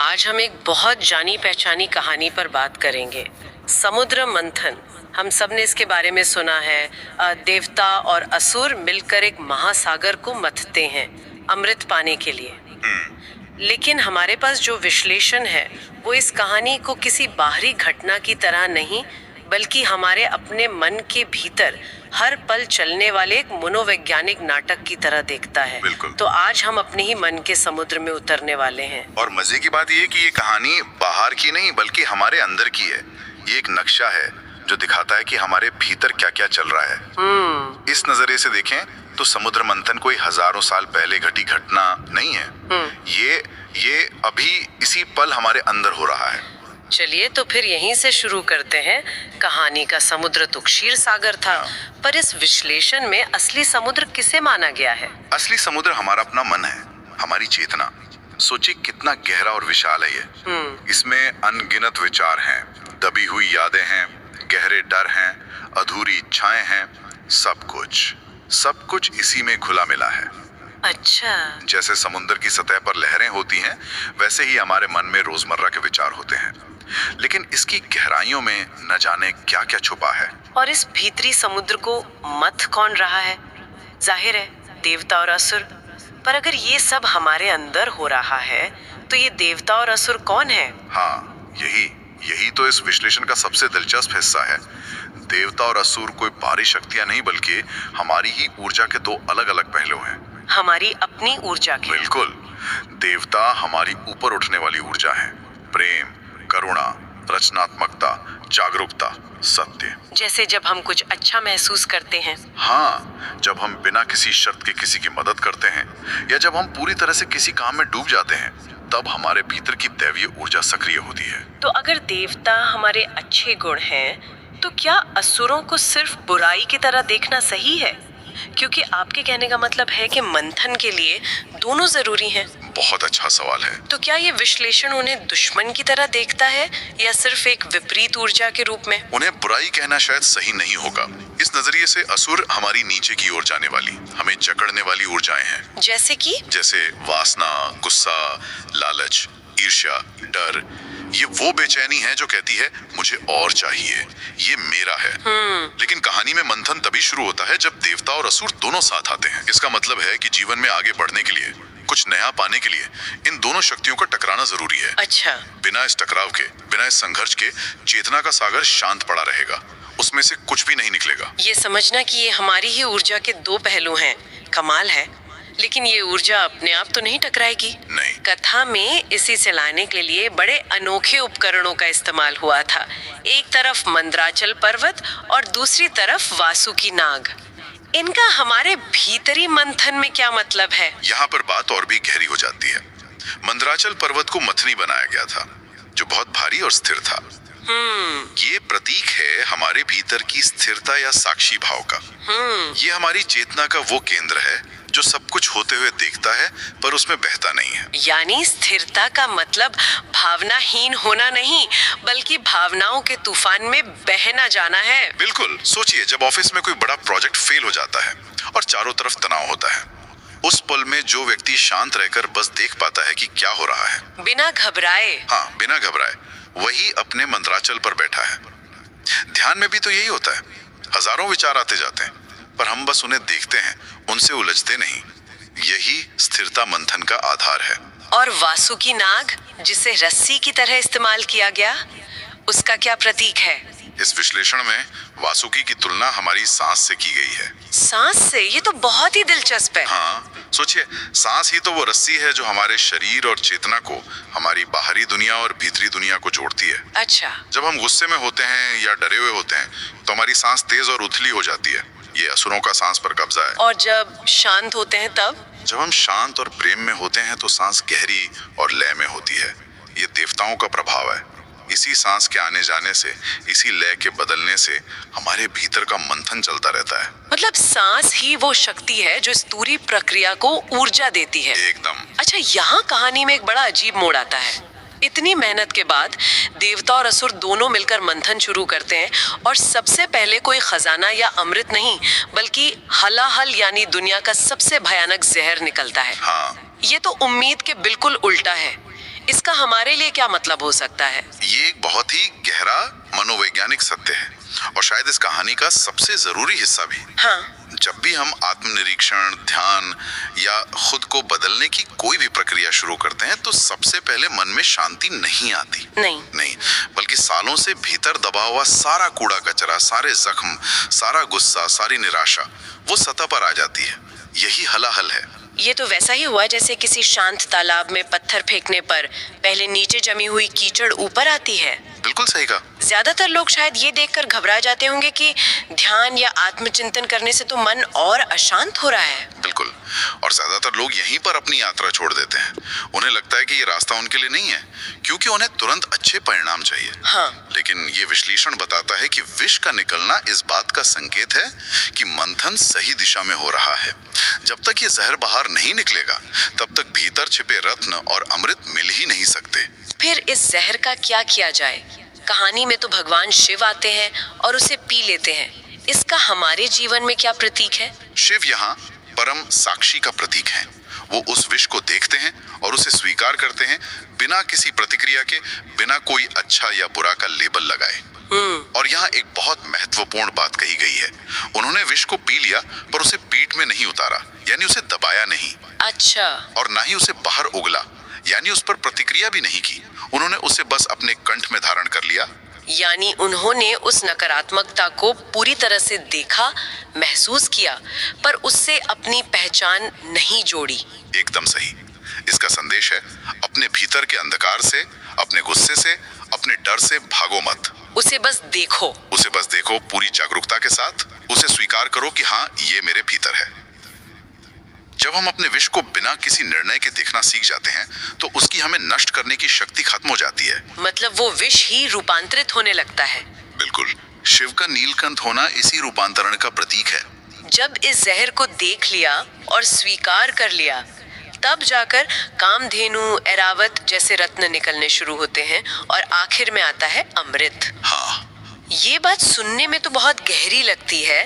आज हम एक बहुत जानी पहचानी कहानी पर बात करेंगे, समुद्र मंथन। हम सब ने इसके बारे में सुना है। देवता और असुर मिलकर एक महासागर को मथते हैं अमृत पाने के लिए। लेकिन हमारे पास जो विश्लेषण है वो इस कहानी को किसी बाहरी घटना की तरह नहीं, बल्कि हमारे अपने मन के भीतर हर पल चलने वाले एक मनोवैज्ञानिक नाटक की तरह देखता है। बिल्कुल। तो आज हम अपने ही मन के समुद्र में उतरने वाले हैं। और मजे की बात ये कि ये कहानी बाहर की नहीं बल्कि हमारे अंदर की है। ये एक नक्शा है जो दिखाता है कि हमारे भीतर क्या क्या चल रहा है। इस नजरिए से देखें तो समुद्र मंथन कोई हजारों साल पहले घटी घटना नहीं है। ये अभी इसी पल हमारे अंदर हो रहा है। चलिए तो फिर यहीं से शुरू करते हैं। कहानी का समुद्र तो क्षीर सागर था, पर इस विश्लेषण में असली समुद्र किसे माना गया है? असली समुद्र हमारा अपना मन है, हमारी चेतना। सोचिए कितना गहरा और विशाल है ये। इसमें अनगिनत विचार हैं, दबी हुई यादें हैं, गहरे डर हैं, अधूरी इच्छाएं हैं। सब कुछ इसी में घुला मिला है। अच्छा। जैसे समुद्र की सतह पर लहरें होती हैं, वैसे ही हमारे मन में रोजमर्रा के विचार होते हैं। लेकिन इसकी गहराइयों में न जाने क्या क्या छुपा है। और इस भीतरी समुद्र को मथ कौन रहा है? जाहिर है देवता और असुर। पर अगर ये सब हमारे अंदर हो रहा है तो ये देवता और असुर कौन है? हाँ, यही तो इस विश्लेषण का सबसे दिलचस्प हिस्सा है। देवता और असुर कोई बाहरी शक्तियां नहीं, बल्कि हमारी ही ऊर्जा के दो अलग अलग पहलू हैं। हमारी अपनी ऊर्जा के। बिल्कुल। देवता हमारी ऊपर उठने वाली ऊर्जा है। प्रेम, करुणा, रचनात्मकता, जागरूकता, सत्य। जैसे जब हम कुछ अच्छा महसूस करते हैं। हाँ, जब हम बिना किसी शर्त के किसी की मदद करते हैं, या जब हम पूरी तरह से किसी काम में डूब जाते हैं, तब हमारे भीतर की दैवीय ऊर्जा सक्रिय होती है। तो अगर देवता हमारे अच्छे गुण हैं, तो क्या असुरों को सिर्फ बुराई की तरह देखना सही है? क्योंकि आपके कहने का मतलब है कि मंथन के लिए दोनों जरूरी हैं। बहुत अच्छा सवाल है। तो क्या ये विश्लेषण उन्हें दुश्मन की तरह देखता है या सिर्फ एक विपरीत ऊर्जा के रूप में? उन्हें बुराई कहना शायद सही नहीं होगा। इस नजरिए से असुर हमारी नीचे की ओर जाने वाली, हमें जकड़ने वाली ऊर्जाएं हैं। जैसे वासना, गुस्सा, लालच, ईर्ष्या, डर। ये वो बेचैनी है जो कहती है मुझे और चाहिए, ये मेरा है। लेकिन कहानी में मंथन तभी शुरू होता है जब देवता और असुर दोनों साथ आते हैं। इसका मतलब है कि जीवन में आगे बढ़ने के लिए, कुछ नया पाने के लिए इन दोनों शक्तियों का टकराना जरूरी है। अच्छा। बिना इस टकराव के, बिना इस संघर्ष के चेतना का सागर शांत पड़ा रहेगा, उसमें से कुछ भी नहीं निकलेगा। ये समझना कि ये हमारी ही ऊर्जा के दो पहलू हैं, कमाल है। लेकिन ये ऊर्जा अपने आप तो नहीं टकराएगी। नहीं। कथा में इसी से लाने के लिए बड़े अनोखे उपकरणों का इस्तेमाल हुआ था। एक तरफ मंदराचल पर्वत और दूसरी तरफ वासुकी नाग। इनका हमारे भीतरी मंथन में क्या मतलब है? यहाँ पर बात और भी गहरी हो जाती है। मंदराचल पर्वत को मथनी बनाया गया था, जो बहुत भारी और स्थिर था। ये प्रतीक है हमारे भीतर की स्थिरता या साक्षी भाव का। ये हमारी चेतना का वो केंद्र है जो सब कुछ होते हुए देखता है पर उसमें बहता नहीं है। यानी स्थिरता का मतलब भावनाहीन होना नहीं, बल्कि भावनाओं के तूफान में बहना जाना है। बिल्कुल। सोचिए जब ऑफिस में कोई बड़ा प्रोजेक्ट फेल हो जाता है और चारों तरफ तनाव होता है, उस पल में जो व्यक्ति शांत रहकर बस देख पाता है कि क्या हो रहा है, बिना घबराए। हाँ, बिना घबराए, वही अपने मंदराचल पर बैठा है। ध्यान में भी तो यही होता है। हजारों विचार आते जाते हैं, पर हम बस उन्हें देखते हैं, उनसे उलझते नहीं। यही स्थिरता मंथन का आधार है। और वासुकी नाग, जिसे रस्सी की तरह इस्तेमाल किया गया, उसका क्या प्रतीक है? इस विश्लेषण में वासुकी की तुलना हमारी सांस से की गई है। सांस से? ये तो बहुत ही दिलचस्प है। हाँ, सोचिए, सांस ही तो वो रस्सी है जो हमारे शरीर और चेतना को, हमारी बाहरी दुनिया और भीतरी दुनिया को जोड़ती है। अच्छा। जब हम गुस्से में होते हैं या डरे हुए होते हैं तो हमारी सांस तेज और उथली हो जाती है। ये असुरों का सांस पर कब्जा है। और जब शांत होते हैं तब? जब हम शांत और प्रेम में होते हैं तो सांस गहरी और लय में होती है। ये देवताओं का प्रभाव है। इसी सांस के आने जाने से, इसी लय के बदलने से हमारे भीतर का मंथन चलता रहता है। मतलब सांस ही वो शक्ति है जो इस पूरी प्रक्रिया को ऊर्जा देती है। एकदम। अच्छा, यहाँ कहानी में एक बड़ा अजीब मोड़ आता है। इतनी मेहनत के बाद देवता और असुर दोनों मिलकर मंथन शुरू करते हैं, और सबसे पहले कोई खजाना या अमृत नहीं, बल्कि हलाहल यानी दुनिया का सबसे भयानक जहर निकलता है। हाँ। ये तो उम्मीद के बिल्कुल उल्टा है। इसका हमारे लिए क्या मतलब हो सकता है? ये एक बहुत ही गहरा मनोवैज्ञानिक सत्य है और शायद इस कहानी का सबसे जरूरी हिस्सा भी। हाँ। जब भी हम आत्मनिरीक्षण, ध्यान या खुद को बदलने की कोई भी प्रक्रिया शुरू करते हैं तो सबसे पहले मन में शांति नहीं आती। नहीं, बल्कि सालों से भीतर दबा हुआ सारा कूड़ा कचरा, सारे जख्म, सारा गुस्सा, सारी निराशा वो सतह पर आ जाती है। यही हलाहल है। ये तो वैसा ही हुआ जैसे किसी शांत तालाब में पत्थर फेंकने पर पहले नीचे जमी हुई कीचड़ ऊपर आती है। बिल्कुल सही कहा। ज्यादातर लोग शायद ये देखकर घबरा जाते होंगे कि ध्यान या आत्मचिंतन करने से तो मन और अशांत हो रहा है। बिल्कुल, और ज्यादातर लोग यहीं पर अपनी यात्रा छोड़ देते हैं। उन्हें लगता है कि ये रास्ता उनके लिए नहीं है क्योंकि उन्हें तुरंत अच्छे परिणाम चाहिए। हाँ। लेकिन ये विश्लेषण बताता है कि विष का निकलना इस बात का संकेत है कि मंथन सही दिशा में हो रहा है। जब तक ये जहर बाहर नहीं निकलेगा तब तक भीतर छिपे रत्न और अमृत मिल ही नहीं सकते। फिर इस जहर का क्या किया जाए? कहानी में तो भगवान शिव आते हैं और उसे पी लेते हैं। इसका हमारे जीवन में क्या प्रतीक है? शिव यहाँ परम साक्षी का प्रतीक है। वो उस विष को देखते हैं और उसे स्वीकार करते हैं बिना किसी प्रतिक्रिया के, बिना कोई अच्छा या बुरा का लेबल लगाए। और यहाँ एक बहुत महत्वपूर्ण बात कही गई है। उन्होंने विष को पी लिया पर उसे पीठ में नहीं उतारा, यानी उसे दबाया नहीं। अच्छा। और ना ही उसे बाहर उगला, यानी उस पर प्रतिक्रिया भी नहीं की। उन्होंने उसे बस अपने कंठ में धारण कर लिया। यानी उन्होंने उस नकारात्मकता को पूरी तरह से देखा, महसूस किया, पर उससे अपनी पहचान नहीं जोड़ी। एकदम सही। इसका संदेश है, अपने भीतर के अंधकार से, अपने गुस्से से, अपने डर से भागो मत। उसे बस देखो। उसे बस देखो पूरी जागरूकता के साथ। उसे स्वीकार करो कि हाँ, ये मेरे भीतर है। जब हम अपने विष को बिना किसी निर्णय के देखना सीख जाते हैं तो उसकी हमें नष्ट करने की शक्ति खत्म हो जाती है। मतलब वो विष ही रूपांतरित होने लगता है। बिल्कुल। शिव का नीलकंठ होना इसी रूपांतरण का प्रतीक है। जब इस जहर को देख लिया और स्वीकार कर लिया, तब जाकर कामधेनु, ऐरावत जैसे रत्न निकलने शुरू होते हैं और आखिर में आता है अमृत। हाँ। ये बात सुनने में तो बहुत गहरी लगती है,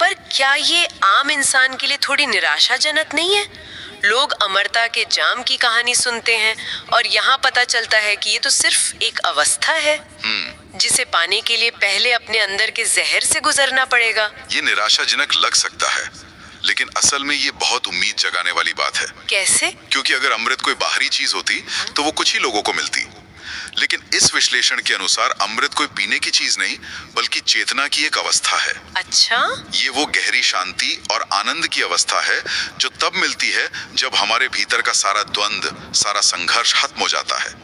पर क्या ये आम इंसान के लिए थोड़ी निराशाजनक नहीं है? लोग अमरता के जाम की कहानी सुनते हैं और यहाँ पता चलता है कि ये तो सिर्फ एक अवस्था है जिसे पाने के लिए पहले अपने अंदर के जहर से गुजरना पड़ेगा। ये निराशाजनक लग सकता है, लेकिन असल में ये बहुत उम्मीद जगाने वाली बात है। कैसे? क्योंकि अगर अमृत कोई बाहरी चीज होती तो वो कुछ ही लोगों को मिलती, लेकिन इस विश्लेषण के अनुसार अमृत कोई पीने की चीज नहीं बल्कि चेतना की एक अवस्था है। अच्छा। ये वो गहरी शांति और आनंद की अवस्था है जो तब मिलती है जब हमारे भीतर का सारा द्वंद, सारा संघर्ष खत्म हो जाता है,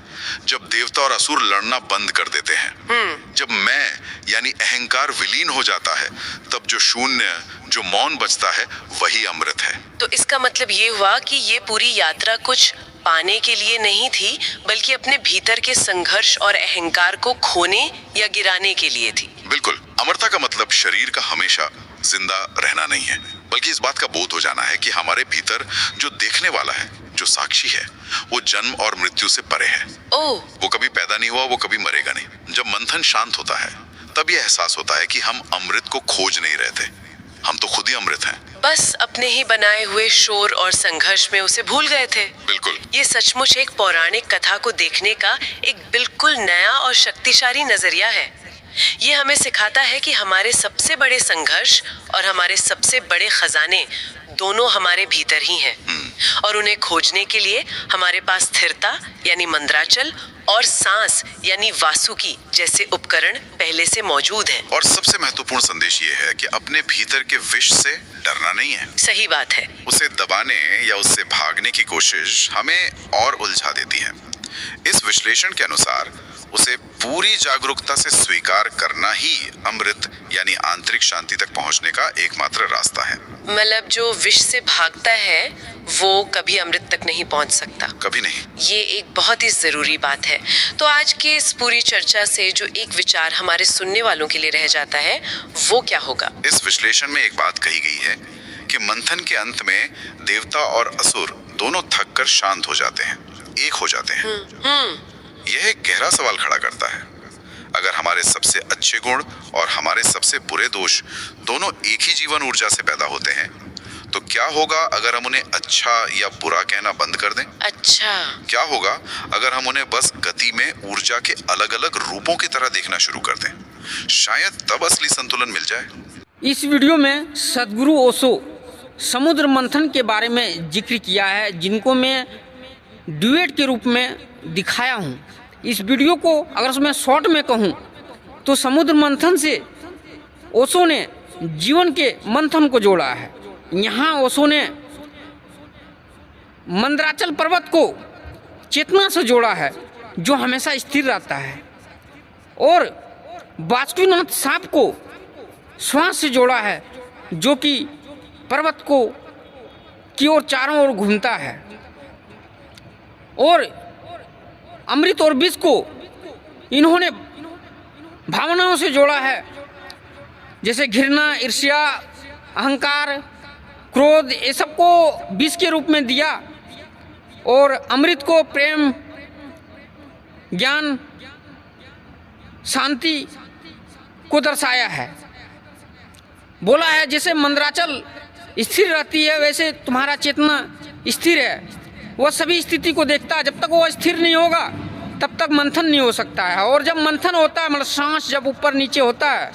जब देवता और असुर लड़ना बंद कर देते हैं, जब मैं यानी अहंकार विलीन हो जाता है, तब जो शून्य, जो मौन बचता है, वही अमृत है। तो इसका मतलब ये हुआ कि ये पूरी यात्रा कुछ पाने के लिए नहीं थी, बल्कि अपने भीतर के संघर्ष और अहंकार को खोने या गिराने के लिए थी। बिल्कुल। अमरता का मतलब शरीर का हमेशा जिंदा रहना नहीं है, बल्कि इस बात का बोध हो जाना है कि हमारे भीतर जो देखने वाला है, जो साक्षी है, वो जन्म और मृत्यु से परे है। ओह। वो कभी पैदा नहीं हुआ, वो कभी मरेगा नहीं। जब मंथन शांत होता है तब ये एहसास होता है कि हम अमृत को खोज नहीं रहे थे, हम तो खुद ही अमृत हैं। बस अपने ही बनाए हुए शोर और संघर्ष में उसे भूल गए थे। बिल्कुल। ये सचमुच एक पौराणिक कथा को देखने का एक बिल्कुल नया और शक्तिशाली नजरिया है। ये हमें सिखाता है कि हमारे सबसे बड़े संघर्ष और हमारे सबसे बड़े खजाने दोनों हमारे भीतर ही हैं, और उन्हें खोजने के लिए हमारे पास स्थिरता यानी मंद्राचल और सांस यानी वासुकी जैसे उपकरण पहले से मौजूद हैं। और सबसे महत्वपूर्ण संदेश ये है कि अपने भीतर के विष से डरना नहीं है। सही बात है। उसे दबाने या उससे भागने की कोशिश हमें और उलझा देती है। इस विश्लेषण के अनुसार उसे पूरी जागरूकता से स्वीकार करना ही अमृत यानी आंतरिक शांति तक पहुंचने का एकमात्र रास्ता है। मतलब जो विष से भागता है वो कभी अमृत तक नहीं पहुंच सकता। कभी नहीं। ये एक बहुत ही जरूरी बात है। तो आज की इस पूरी चर्चा से जो एक विचार हमारे सुनने वालों के लिए रह जाता है वो क्या होगा? इस विश्लेषण में एक बात कही गई है कि मंथन के अंत में देवता और असुर दोनों थक कर शांत हो जाते हैं, एक हो जाते हैं। यह एक गहरा सवाल खड़ा करता है। अगर हमारे सबसे अच्छे गुण और हमारे सबसे बुरे दोष दोनों एक ही जीवन ऊर्जा से पैदा होते हैं तो क्या होगा अगर हम उन्हें अच्छा या बुरा कहना बंद कर दें? अच्छा, क्या होगा अगर हम उन्हें बस गति में ऊर्जा के अलग अलग रूपों की तरह देखना शुरू कर दें? शायद तब असली संतुलन मिल जाए। इस वीडियो में सदगुरु ओशो समुद्र मंथन के बारे में जिक्र किया है, जिनको मैं ड्यूएट के रूप में दिखाया हूँ। इस वीडियो को अगर मैं शॉर्ट में कहूँ तो समुद्र मंथन से ओशो ने जीवन के मंथन को जोड़ा है। यहाँ ओशो ने मंदराचल पर्वत को चेतना से जोड़ा है, जो हमेशा स्थिर रहता है, और बासुकीनाथ सांप को श्वास से जोड़ा है, जो कि पर्वत को की ओर चारों ओर घूमता है, और अमृत और विष को इन्होंने भावनाओं से जोड़ा है, जैसे घृणा, ईर्ष्या, अहंकार, क्रोध, ये सबको विष के रूप में दिया, और अमृत को प्रेम, ज्ञान, शांति को दर्शाया है। बोला है जैसे मंदराचल स्थिर रहती है, वैसे तुम्हारा चेतना स्थिर है। वह सभी स्थिति को देखता है। जब तक वो स्थिर नहीं होगा तब तक मंथन नहीं हो सकता है। और जब मंथन होता है, मतलब सांस जब ऊपर नीचे होता है,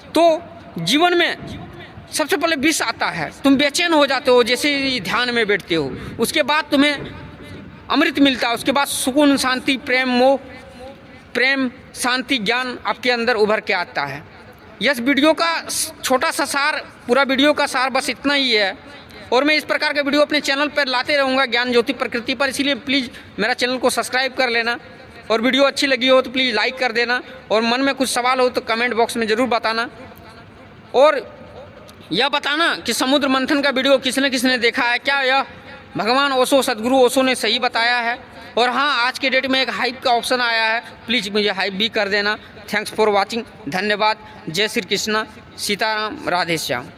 तो जीवन में सबसे पहले विष आता है। तुम बेचैन हो जाते हो जैसे ही ध्यान में बैठते हो। उसके बाद तुम्हें अमृत मिलता है। उसके बाद सुकून, शांति, प्रेम, मोह, प्रेम, शांति, ज्ञान आपके अंदर उभर के आता है। यस वीडियो का छोटा सा सार, पूरा वीडियो का सार बस इतना ही है। और मैं इस प्रकार के वीडियो अपने चैनल पर लाते रहूँगा, ज्ञान ज्योति प्रकृति पर। इसीलिए प्लीज़ मेरा चैनल को सब्सक्राइब कर लेना, और वीडियो अच्छी लगी हो तो प्लीज़ लाइक कर देना, और मन में कुछ सवाल हो तो कमेंट बॉक्स में ज़रूर बताना। और यह बताना कि समुद्र मंथन का वीडियो किसने देखा है, क्या यह भगवान ओशो, सदगुरु ओशो ने सही बताया है। और हाँ, आज के डेट में एक हाइप का ऑप्शन आया है, प्लीज़ मुझे हाइप भी कर देना। थैंक्स फॉर वॉचिंग, धन्यवाद। जय श्री कृष्णा, सीताराम, राधे श्याम।